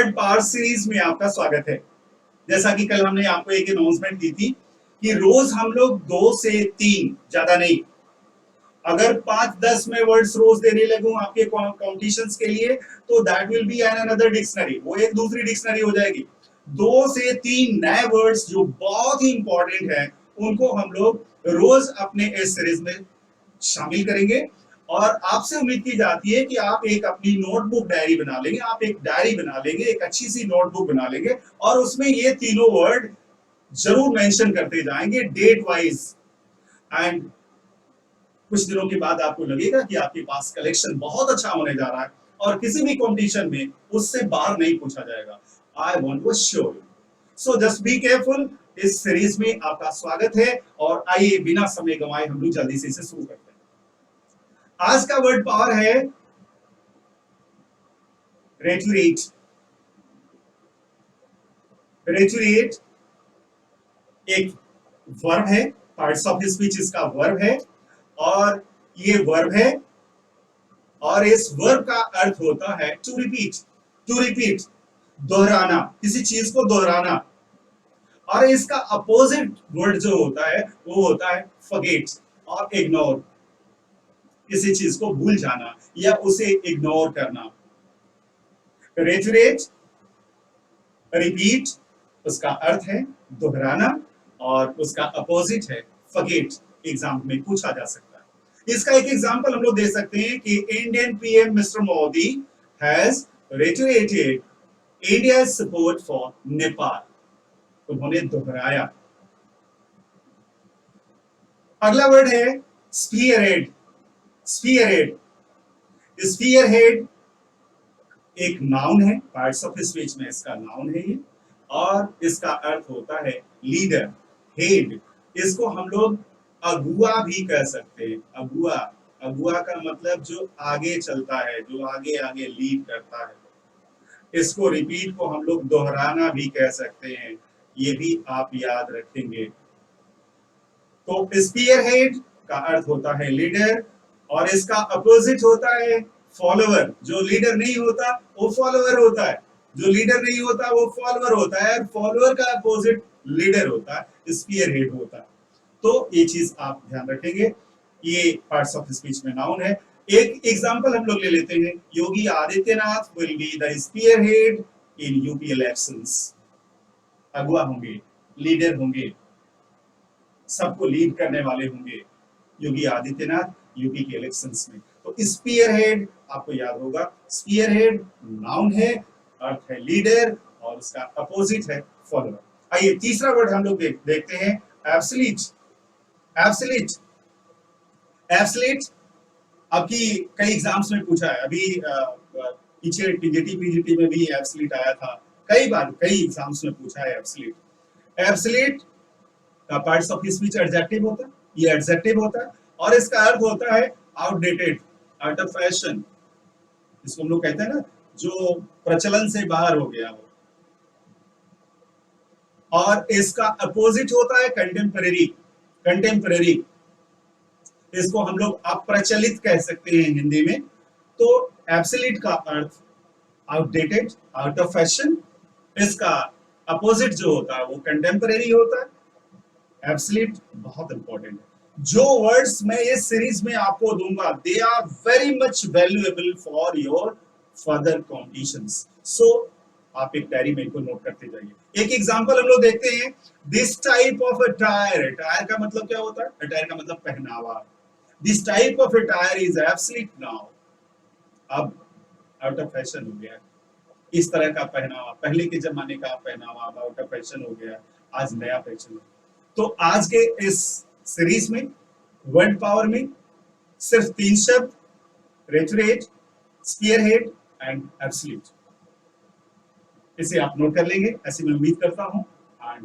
Word power series में आपका स्वागत है। जैसा कि कल हमने आपको एक अनाउंसमेंट दी थी कि रोज हम लोग 2 से 3, ज्यादा नहीं, अगर 5-10 में वर्ड्स रोज देने लगूं आपके कॉम्पिटिशंस के लिए तो that will be an another dictionary, वो एक दूसरी डिक्शनरी हो जाएगी। 2 से 3 नए वर्ड्स जो बहुत ही इंपॉर्टेंट हैं उनको हम लोग रोज अपने इस सीरीज में शामिल करेंगे और आपसे उम्मीद की जाती है कि आप एक अपनी नोटबुक डायरी बना लेंगे, आप एक डायरी बना लेंगे, एक अच्छी सी नोटबुक बना लेंगे और उसमें ये तीनों वर्ड जरूर मेंशन करते जाएंगे डेट वाइज। एंड कुछ दिनों के बाद आपको लगेगा कि आपके पास कलेक्शन बहुत अच्छा होने जा रहा है और किसी भी कंपटीशन में उससे बाहर नहीं पूछा जाएगा। I want to show you, so just be careful. इस सीरीज में आपका स्वागत है और आइए बिना समय गंवाए हम लोग जल्दी से इसे शुरू करते हैं। आज का वर्ड पावर है रेटुरेट। रेटुरेट एक वर्ब है, पार्ट्स ऑफ स्पीच इसका वर्ब है और ये वर्ब है और इस वर्ब का अर्थ होता है टू रिपीट। टू रिपीट, दोहराना, किसी चीज को दोहराना। और इसका अपोजिट वर्ड जो होता है वो होता है फॉरगेट और इग्नोर, किसी चीज को भूल जाना या उसे इग्नोर करना। रेटुरेट, रिपीट, उसका अर्थ है दोहराना और उसका अपोजिट है फॉरगेट। एग्जाम में पूछा जा सकता है। इसका एक एग्जांपल हम लोग दे सकते हैं कि Indian PM mister Modi has reiterated India support for Nepal. उन्होंने दोहराया। अगला वर्ड है स्पीयरहेड। स्पीयरहेड, स्पीयरहेड एक नाउन है, पार्ट्स ऑफ स्पीच में इसका नाउन है ये, और इसका अर्थ होता है लीडर, हेड। इसको हम लोग अगुआ भी कह सकते हैं। अगुआ, अगुआ का मतलब जो आगे चलता है, जो आगे आगे लीड करता है। इसको रिपीट को हम लोग दोहराना भी कह सकते हैं, ये भी आप याद रखेंगे। तो स्पीयरहेड का अर्थ होता है लीडर और इसका अपोजिट होता है फॉलोवर। जो लीडर नहीं होता वो फॉलोवर होता है, जो लीडर नहीं होता वो फॉलोवर होता है, और फॉलोवर का अपोजिट लीडर होता है, स्पीयरहेड होता है। तो ये चीज आप ध्यान रखेंगे, ये पार्ट्स ऑफ स्पीच में नाउन है। एक एग्जांपल हम लोग ले लेते हैं, Yogi Adityanath will be the spearhead in UP elections. अगुआ होंगे, लीडर होंगे, सबको लीड करने वाले होंगे योगी आदित्यनाथ यूपी के इलेक्शंस में। तो स्पीयरहेड आपको याद होगा, स्पीयरहेड नाउन है, अर्थ है लीडर और उसका अपोजिट है फॉलोअर। आइए तीसरा वर्ड हम लोग देखते हैं, एब्सोल्यूट। एब्सोल्यूट, एब्सोल्यूट आपकी कई एग्जाम्स में पूछा है। अभी पीछे टीजीटी पीजीटी में भी एब्सोल्यूट आया था, कई बार कई एग्जाम्स में पूछा है एब्सोल्यूट। एब्सोल्यूट का पार्ट्स ऑफ स्पीच एडजेक्टिव होता है, ये एडजेक्टिव होता है और इसका अर्थ होता है आउटडेटेड, आउट ऑफ फैशन। इसको हम लोग कहते हैं ना, जो प्रचलन से बाहर हो गया हो। और इसका अपोजिट होता है कंटेम्परेरी। कंटेम्परेरी, इसको हम लोग अप्रचलित कह सकते हैं हिंदी में। तो एब्सोल्यूट का अर्थ आउटडेटेड, आउट ऑफ फैशन। इसका अपोजिट जो होता है वो कंटेम्परेरी होता है। एब्सोल्यूट बहुत इंपॉर्टेंट है। जो वर्ड्स मैं इस सीरीज में आपको दूंगा they are very much valuable for your further competitions. So आप एक डायरी में इनको नोट करते जाइए। एक एग्जांपल हम लोग देखते हैं, this type of attire. Attire का मतलब क्या होता है? अटायर का मतलब पहनावा। This type of attire is absolute now. अब आउट ऑफ फैशन हो गया। इस तरह का पहनावा, पहले के जमाने का पहनावा अब आउट ऑफ फैशन हो गया, आज नया फैशन। तो आज के इस सीरीज में वर्ड पावर में सिर्फ 3 शब्द, रेटुरेट, स्पीयरहेड एंड एब्सोल्यूट। इसे आप नोट कर लेंगे ऐसी मैं उम्मीद करता हूं। एंड